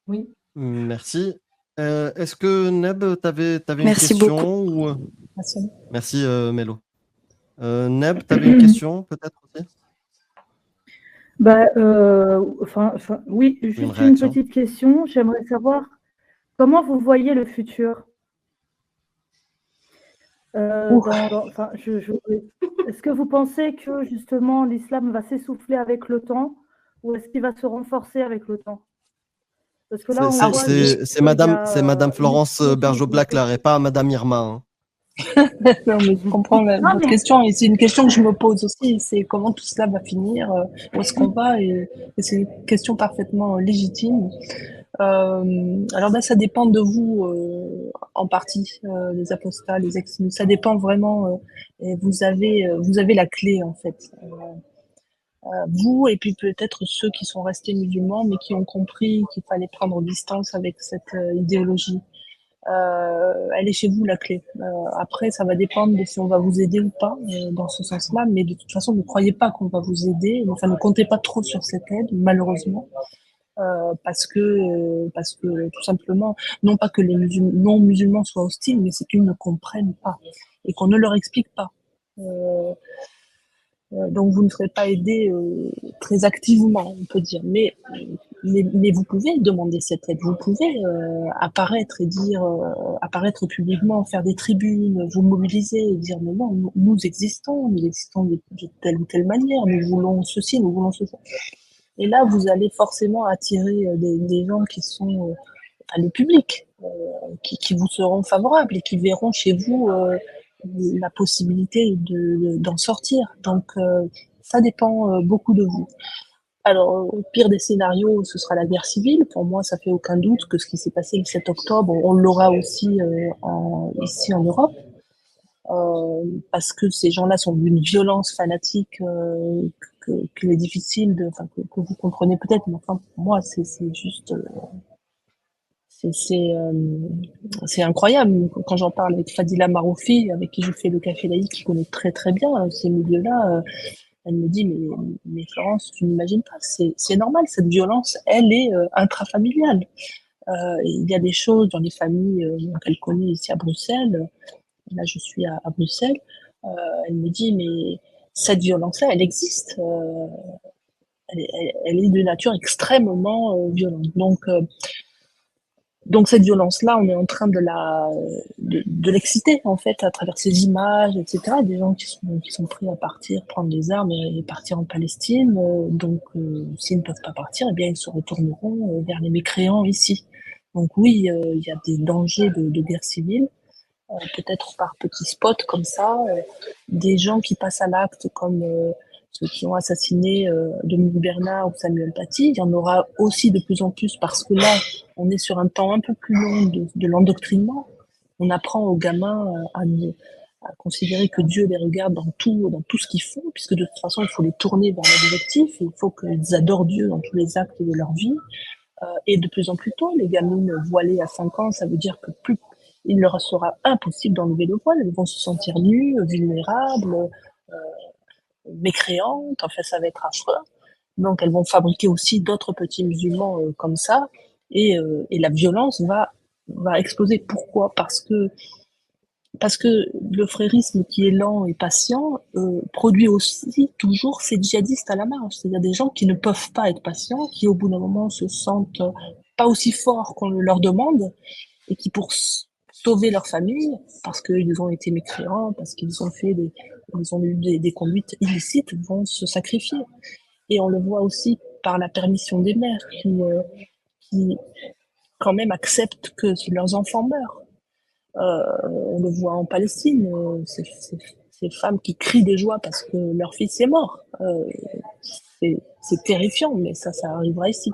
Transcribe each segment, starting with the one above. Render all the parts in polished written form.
Oui. Merci. Est-ce que Neb, tu avais une Merci beaucoup. question ou... Merci. Merci, Mélo. Neb, tu avais une question peut-être aussi? Bah, oui, Une juste une réaction? petite question. J'aimerais savoir comment vous voyez le futur. Est-ce que vous pensez que justement l'islam va s'essouffler avec le temps ou est-ce qu'il va se renforcer avec le temps? Parce que là, on voit C'est qu'il y Madame a Florence Bergeau-Blackler et pas Madame Irma. Hein. Non, mais je comprends votre question et c'est une question que je me pose aussi. C'est comment tout cela va finir, où est-ce qu'on va et c'est une question parfaitement légitime. Alors là, ça dépend de vous en partie, les apostats, les ex. Ça dépend vraiment. Et vous avez la clé en fait. Vous et puis peut-être ceux qui sont restés musulmans mais qui ont compris qu'il fallait prendre distance avec cette idéologie. Elle est chez vous la clé. Après, ça va dépendre de si on va vous aider ou pas dans ce sens-là, mais de toute façon, ne croyez pas qu'on va vous aider. Enfin, ne comptez pas trop sur cette aide, malheureusement, parce que tout simplement, non pas que les non-musulmans soient hostiles, mais c'est qu'ils ne comprennent pas et qu'on ne leur explique pas. Donc, vous ne serez pas aidé très activement, on peut dire, mais vous pouvez demander cette aide, vous pouvez apparaître et dire, apparaître publiquement, faire des tribunes, vous mobiliser et dire mais non, nous existons de telle ou telle manière, nous voulons ceci, nous voulons ceci. Et là, vous allez forcément attirer des gens qui sont, enfin, le public, qui vous seront favorables et qui verront chez vous la possibilité d'en sortir. Donc, ça dépend beaucoup de vous. Alors, au pire des scénarios, ce sera la guerre civile. Pour moi, ça fait aucun doute que ce qui s'est passé le 7 octobre, on l'aura aussi ici en Europe, parce que ces gens-là sont d'une violence fanatique qu'il est difficile que vous comprenez peut-être, mais enfin, pour moi, c'est juste, c'est incroyable. Quand j'en parle avec Fadila Maroufi, avec qui je fais le café laïque, qui connaît très très bien ces milieux-là, elle me dit, mais Florence, tu n'imagines pas, c'est normal, cette violence, elle est intrafamiliale. Il y a des choses dans les familles qu'elle connaît ici à Bruxelles. Là, je suis à Bruxelles. Elle me dit, mais cette violence-là, elle existe. Elle est de nature extrêmement violente. Donc cette violence-là, on est en train de l'exciter en fait à travers ces images, etc. Des gens qui sont prêts à partir, prendre les armes et partir en Palestine. S'ils ne peuvent pas partir, eh bien ils se retourneront vers les mécréants ici. Donc oui, il y a des dangers de guerre civile, peut-être par petits spots comme ça, des gens qui passent à l'acte comme ceux qui ont assassiné Dominique Bernard ou Samuel Paty. Il y en aura aussi de plus en plus parce que là, on est sur un temps un peu plus long de l'endoctrinement. On apprend aux gamins à considérer que Dieu les regarde dans tout ce qu'ils font, puisque de toute façon, il faut les tourner vers l'objectif, il faut qu'ils adorent Dieu dans tous les actes de leur vie. Et de plus en plus tôt, les gamines voilées à 5 ans, ça veut dire que plus il leur sera impossible d'enlever le voile, elles vont se sentir nues, vulnérables, mécréantes, enfin ça va être affreux. Donc elles vont fabriquer aussi d'autres petits musulmans comme ça, et la violence va exploser. Pourquoi? Parce que le frérisme qui est lent et patient produit aussi toujours ces djihadistes à la marge. C'est-à-dire des gens qui ne peuvent pas être patients, qui au bout d'un moment se sentent pas aussi forts qu'on le leur demande, et qui pour sauver leur famille, parce qu'ils ont été mécréants, parce qu'ils ont ils ont eu des conduites illicites, vont se sacrifier. Et on le voit aussi par la permission des mères qui quand même acceptent que leurs enfants meurent. On le voit en Palestine, ces femmes qui crient de joie parce que leur fils est mort. C'est terrifiant, mais ça arrivera ici.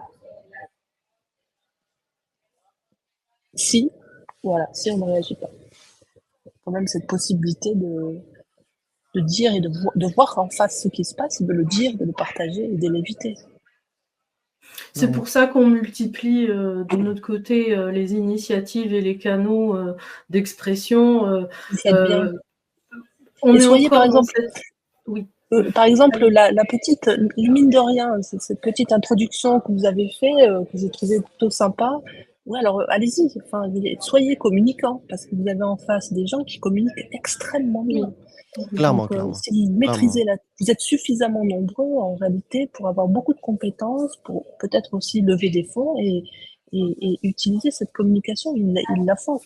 Si, voilà, si on ne réagit pas. Quand même cette possibilité de dire et de voir en face ce qui se passe, de le dire, de le partager et de l'éviter. C'est pour ça qu'on multiplie de notre côté les initiatives et les canaux d'expression. Vous faites bien. On Et est soyez, par encore dans exemple, cette... Oui. Par exemple, la petite, mine de rien, cette petite introduction que vous avez fait, que j'ai trouvé plutôt sympa. Ouais, alors allez-y, enfin, soyez communicants, parce que vous avez en face des gens qui communiquent extrêmement bien. Clairement, Donc, clairement. si vous maîtrisez vous êtes suffisamment nombreux en réalité pour avoir beaucoup de compétences, pour peut-être aussi lever des fonds et utiliser cette communication, il la faut.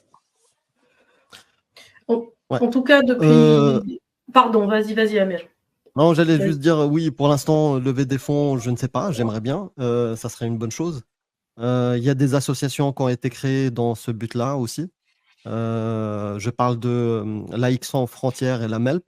Ouais. En tout cas, depuis... Pardon, vas-y, Amir. Non, j'allais juste dire, oui, pour l'instant, lever des fonds, je ne sais pas, j'aimerais bien, ça serait une bonne chose. Il y a des associations qui ont été créées dans ce but-là aussi. Je parle de l'AX sans frontières et la MELP.